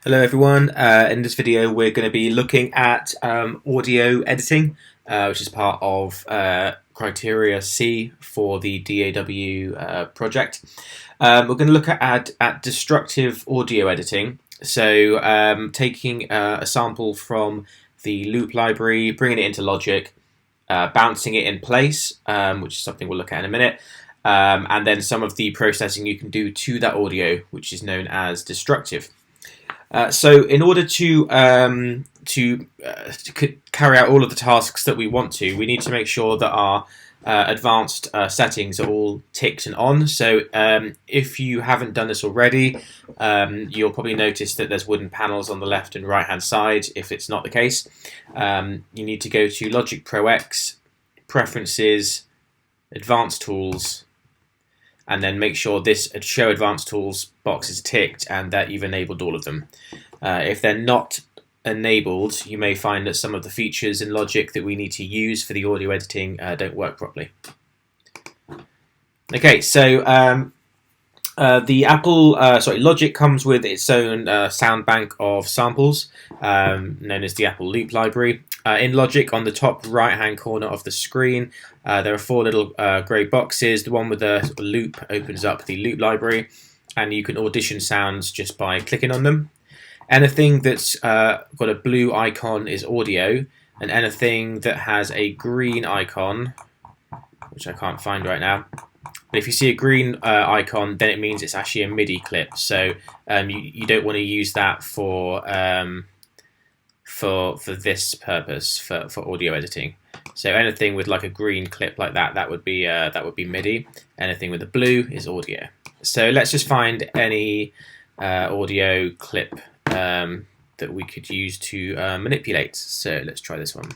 Hello everyone, in this video we're going to be looking at audio editing, which is part of Criteria C for the DAW project. We're going to look at destructive audio editing, so taking a sample from the loop library, bringing it into Logic, bouncing it in place, which is something we'll look at in a minute, and then some of the processing you can do to that audio, which is known as destructive. So in order to carry out all of the tasks that we want to, we need to make sure that our advanced settings are all ticked and on. So if you haven't done this already, you'll probably notice that there's wooden panels on the left and right hand side. If it's not the case, you need to go to Logic Pro X, Preferences, Advanced Tools, and then make sure this Show Advanced Tools box is ticked and that you've enabled all of them. If they're not enabled, you may find that some of the features in Logic that we need to use for the audio editing don't work properly. Okay, so Logic comes with its own sound bank of samples, known as the Apple Loop Library. In Logic, on the top right-hand corner of the screen, there are four little grey boxes. The one with the loop opens up the Loop Library, and you can audition sounds just by clicking on them. Anything that's got a blue icon is audio, and anything that has a green icon, which I can't find right now, but if you see a green icon, then it means it's actually a MIDI clip. So you don't want to use that for this purpose for audio editing. So anything with like a green clip like that would be MIDI. Anything with a blue is audio. So let's just find any audio clip that we could use to manipulate. So let's try this one.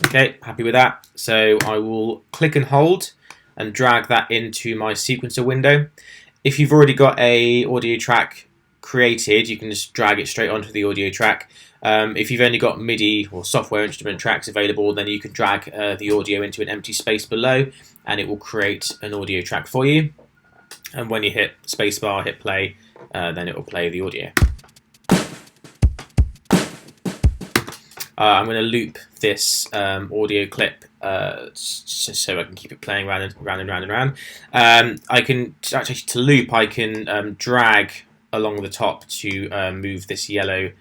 Okay, happy with that. So I will click and hold and drag that into my sequencer window. If you've already got a audio track created, you can just drag it straight onto the audio track. If you've only got MIDI or software instrument tracks available, then you can drag the audio into an empty space below, and it will create an audio track for you. And when you hit spacebar, hit play, then it will play the audio. I'm going to loop this audio clip so I can keep it playing round and round. I can actually, to loop, I can drag along the top to move this yellow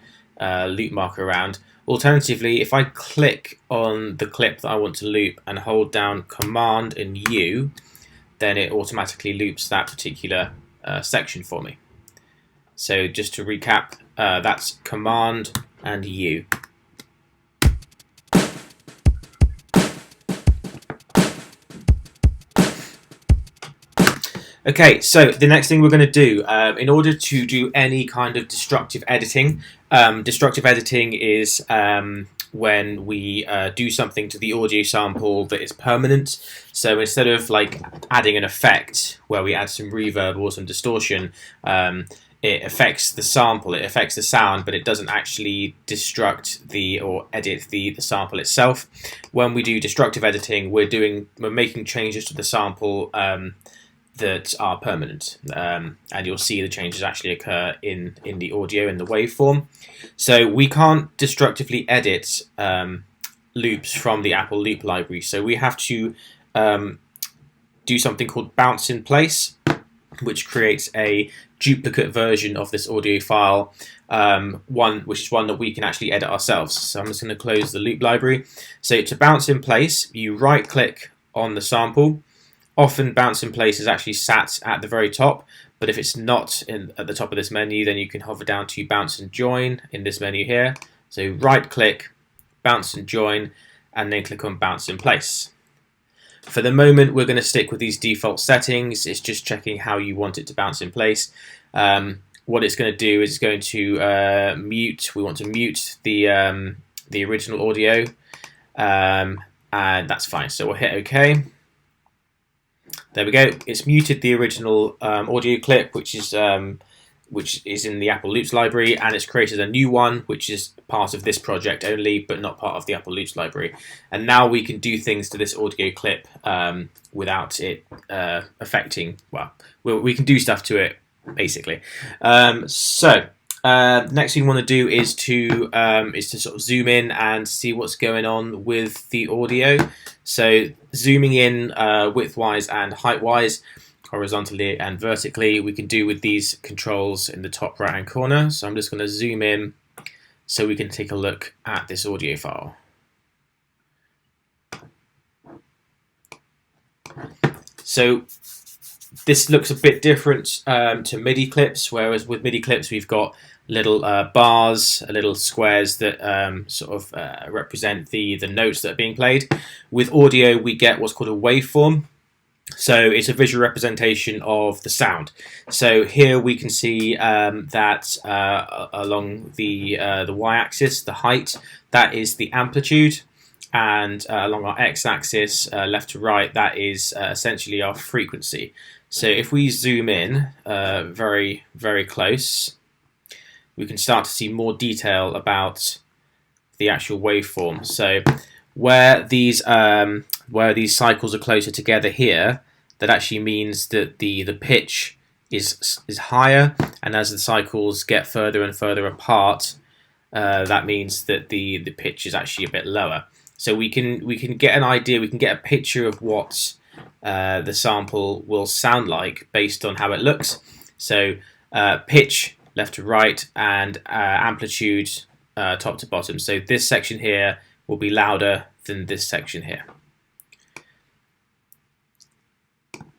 loop marker around. Alternatively, if I click on the clip that I want to loop and hold down Command and U, then it automatically loops that particular section for me. So just to recap, that's Command and U. Okay, so the next thing we're going to do, in order to do any kind of destructive editing is when we do something to the audio sample that is permanent. So instead of like adding an effect where we add some reverb or some distortion, it affects the sample, it affects the sound, but it doesn't actually destruct or edit the sample itself. When we do destructive editing, we're making changes to the sample that are permanent, and you'll see the changes actually occur in the audio, in the waveform. So we can't destructively edit loops from the Apple Loop Library, so we have to do something called bounce in place, which creates a duplicate version of this audio file, which is one that we can actually edit ourselves. So I'm just going to close the Loop Library. So to bounce in place, you right click on the sample. Often bounce in place is actually sat at the very top, but if it's not at the top of this menu, then you can hover down to bounce and join in this menu here. So right click, bounce and join, and then click on bounce in place. For the moment, we're going to stick with these default settings. It's just checking how you want it to bounce in place. What it's going to do is it's going to mute. We want to mute the original audio, and that's fine. So we'll hit OK. There we go. It's muted the original audio clip, which is which is in the Apple Loops library, and it's created a new one, which is part of this project only, but not part of the Apple Loops library. And now we can do things to this audio clip without it affecting, well, we can do stuff to it, basically. Next thing we want to do is to sort of zoom in and see what's going on with the audio. So zooming in width-wise and height-wise, horizontally and vertically, we can do with these controls in the top right hand corner. So I'm just going to zoom in so we can take a look at this audio file. So this looks a bit different to MIDI clips, whereas with MIDI clips we've got little bars, little squares that represent the notes that are being played. With audio we get what's called a waveform. So it's a visual representation of the sound. So here we can see that along the y-axis, the height, that is the amplitude, and along our x-axis, left to right, that is essentially our frequency. So if we zoom in very, very close, we can start to see more detail about the actual waveform. So where these cycles are closer together here, that actually means that the pitch is higher, and as the cycles get further and further apart, that means that the pitch is actually a bit lower. So we can get an idea, we can get a picture of what the sample will sound like based on how it looks. So pitch left to right, and amplitude top to bottom. So this section here will be louder than this section here.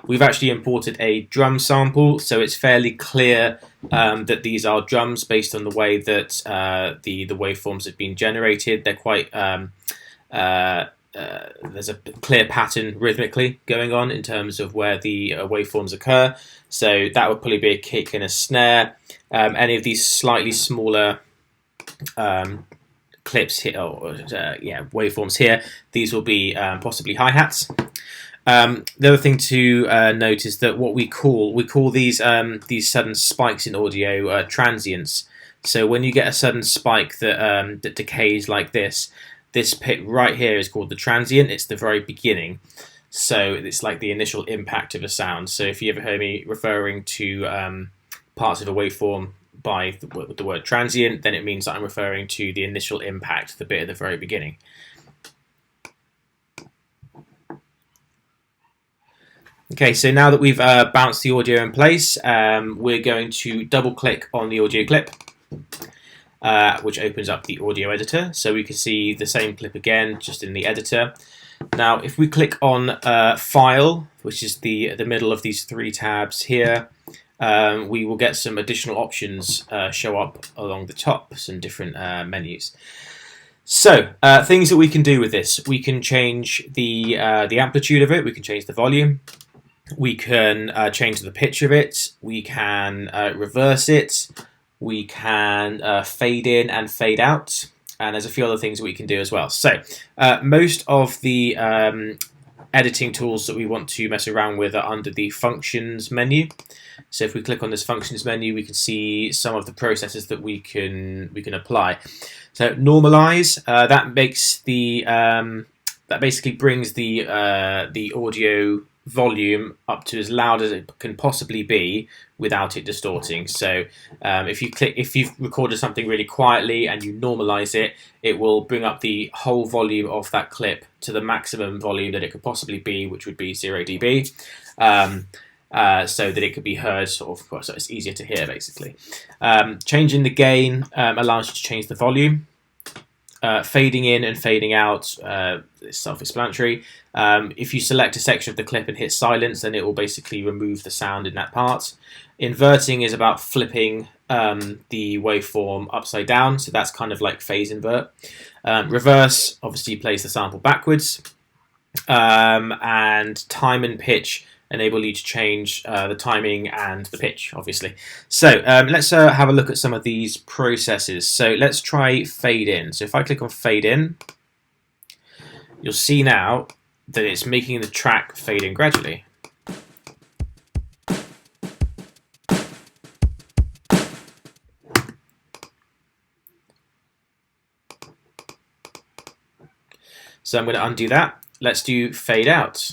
We've actually imported a drum sample, so it's fairly clear that these are drums based on the way that the waveforms have been generated. They're quite there's a clear pattern rhythmically going on in terms of where the waveforms occur. So that would probably be a kick and a snare. Any of these slightly smaller clips here, waveforms here, these will be possibly hi-hats. The other thing to note is that what we call these sudden spikes in audio transients. So when you get a sudden spike that decays like this bit right here is called the transient. It's the very beginning. So it's like the initial impact of a sound. So if you ever heard me referring to parts of a waveform by the word transient, then it means that I'm referring to the initial impact, the bit at the very beginning. Okay, so now that we've bounced the audio in place, we're going to double click on the audio clip, which opens up the audio editor. So we can see the same clip again, just in the editor. Now, if we click on File, which is the middle of these three tabs here, we will get some additional options show up along the top, some different menus. So, things that we can do with this. We can change the amplitude of it, we can change the volume, we can change the pitch of it, we can reverse it, we can fade in and fade out, and there's a few other things that we can do as well. So, most of the editing tools that we want to mess around with are under the Functions menu. So if we click on this Functions menu, we can see some of the processes that we can apply. So normalize, that makes the that basically brings the audio volume up to as loud as it can possibly be without it distorting. So if you've recorded something really quietly and you normalize it, it will bring up the whole volume of that clip to the maximum volume that it could possibly be, which would be 0 dB. So that it could be heard so it's easier to hear, basically. Changing the gain allows you to change the volume. Fading in and fading out is self-explanatory. If you select a section of the clip and hit silence, then it will basically remove the sound in that part. Inverting is about flipping the waveform upside down, so that's kind of like phase invert. Reverse obviously plays the sample backwards. And time and pitch enable you to change the timing and the pitch, obviously. So let's have a look at some of these processes. So let's try fade in. So if I click on fade in, you'll see now that it's making the track fade in gradually. So I'm going to undo that. Let's do fade out.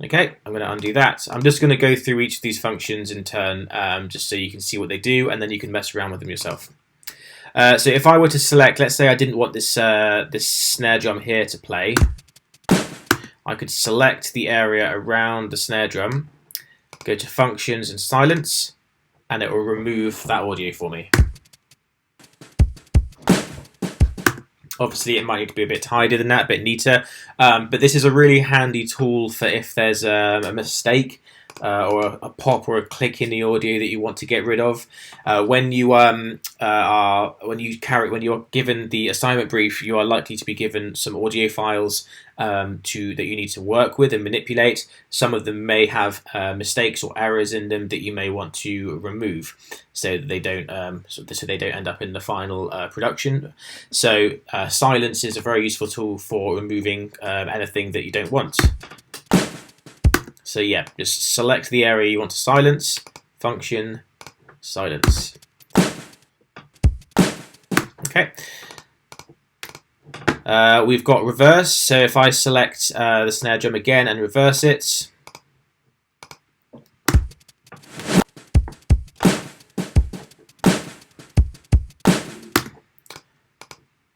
Okay, I'm going to undo that. I'm just going to go through each of these functions in turn, just so you can see what they do, and then you can mess around with them yourself. So if I were to select, let's say I didn't want this this snare drum here to play, I could select the area around the snare drum, go to Functions and Silence, and it will remove that audio for me. Obviously, it might need to be a bit tidier than that, a bit neater, but this is a really handy tool for if there's a mistake or a pop or a click in the audio that you want to get rid of. When you are given the assignment brief, you are likely to be given some audio files that you need to work with and manipulate. Some of them may have mistakes or errors in them that you may want to remove, so that they don't end up in the final production. So silence is a very useful tool for removing anything that you don't want. So yeah, just select the area you want to silence, function, silence. Okay. We've got reverse, so if I select the snare drum again and reverse it,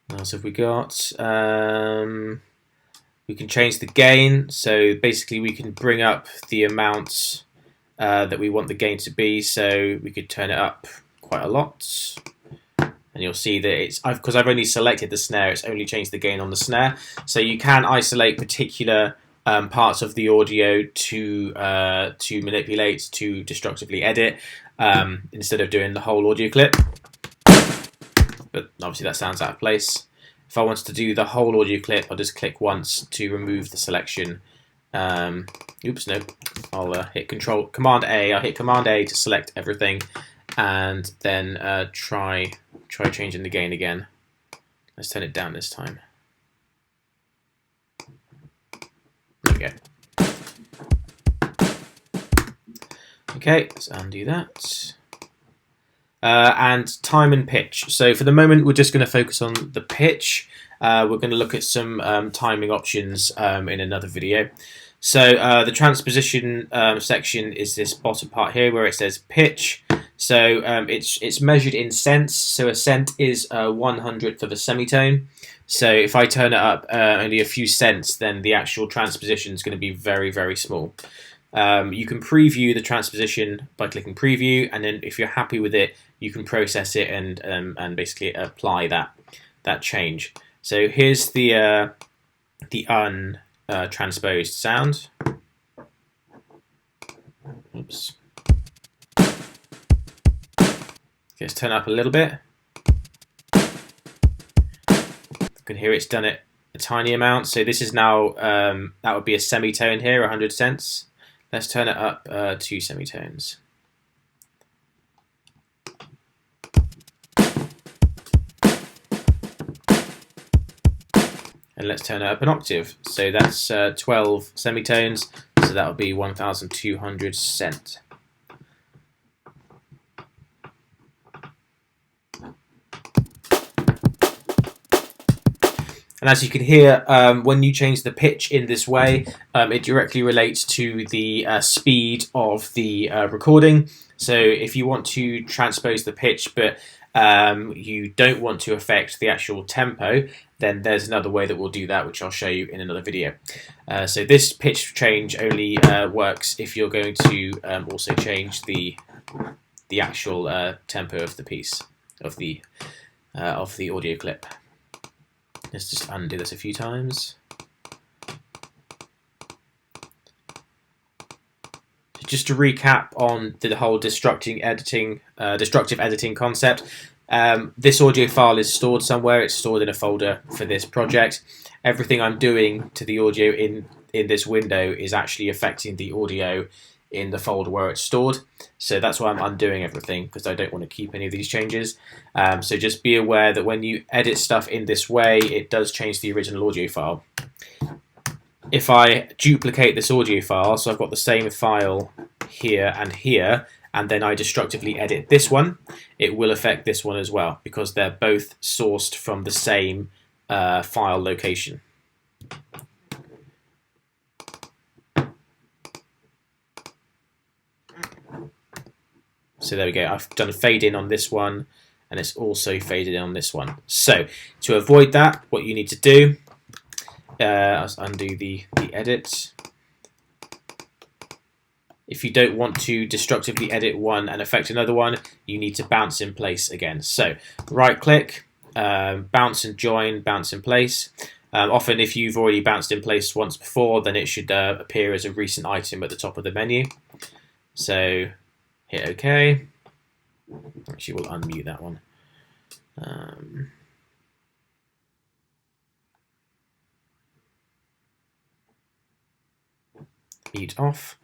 what else have we got? We can change the gain, so basically we can bring up the amount that we want the gain to be, so we could turn it up quite a lot. And you'll see that it's, because I've only selected the snare, it's only changed the gain on the snare. So you can isolate particular parts of the audio to manipulate, to destructively edit, instead of doing the whole audio clip. But obviously that sounds out of place. If I wanted to do the whole audio clip, I'll just click once to remove the selection. Oops, no. I'll hit Command A. I'll hit Command A to select everything, and then try changing the gain again. Let's turn it down this time. There we go. Okay, let's undo that. And time and pitch. So for the moment, we're just going to focus on the pitch. We're going to look at some timing options in another video. So the transposition section is this bottom part here where it says pitch. So it's measured in cents. So a cent is 1/100th of a semitone. So if I turn it up only a few cents, then the actual transposition is going to be very, very small. You can preview the transposition by clicking preview, and then if you're happy with it, you can process it and basically apply that change. So here's the untransposed sound. Oops. Okay, let's turn it up a little bit. You can hear it's done it a tiny amount. So this is now that would be a semitone here, 100 cents. Let's turn it up 2 semitones. And let's turn it up an octave. So that's 12 semitones, so that would be 1,200 cent. And as you can hear, when you change the pitch in this way, it directly relates to the speed of the recording. So if you want to transpose the pitch, but you don't want to affect the actual tempo, then there's another way that we'll do that, which I'll show you in another video. So this pitch change only works if you're going to also change the actual tempo of the piece, of the audio clip. Let's just undo this a few times. Just to recap on the whole destructive editing concept, this audio file is stored somewhere. It's stored in a folder for this project. Everything I'm doing to the audio in this window is actually affecting the audio in the folder where it's stored. So that's why I'm undoing everything, because I don't want to keep any of these changes. So just be aware that when you edit stuff in this way, it does change the original audio file. If I duplicate this audio file, so I've got the same file here and here, and then I destructively edit this one, it will affect this one as well, because they're both sourced from the same file location. So there we go, I've done a fade in on this one, and it's also faded in on this one. So to avoid that, what you need to do, let's undo the edit. If you don't want to destructively edit one and affect another one, you need to bounce in place again. So right click, bounce and join, bounce in place. Often if you've already bounced in place once before, then it should appear as a recent item at the top of the menu. So hit OK. Actually, we'll unmute that one. Mute off.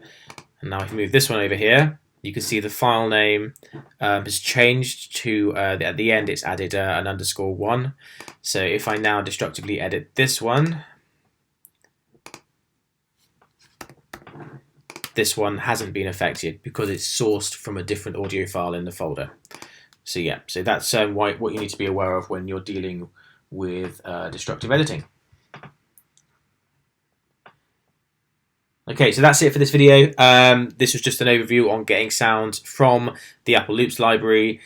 And now if you move this one over here, you can see the file name has changed to, at the end it's added an _1. So if I now destructively edit this one hasn't been affected because it's sourced from a different audio file in the folder. So yeah, so that's what you need to be aware of when you're dealing with destructive editing. Okay, so that's it for this video. This was just an overview on getting sounds from the Apple Loops library,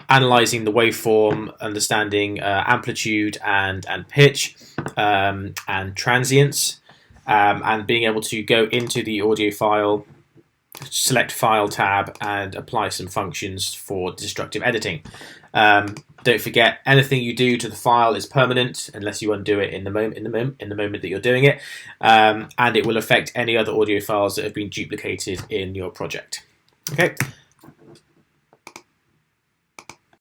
analyzing the waveform, understanding amplitude and pitch, and transients, and being able to go into the audio file, select File tab, and apply some functions for destructive editing. Don't forget, anything you do to the file is permanent unless you undo it in the moment that you're doing it, and it will affect any other audio files that have been duplicated in your project. Okay.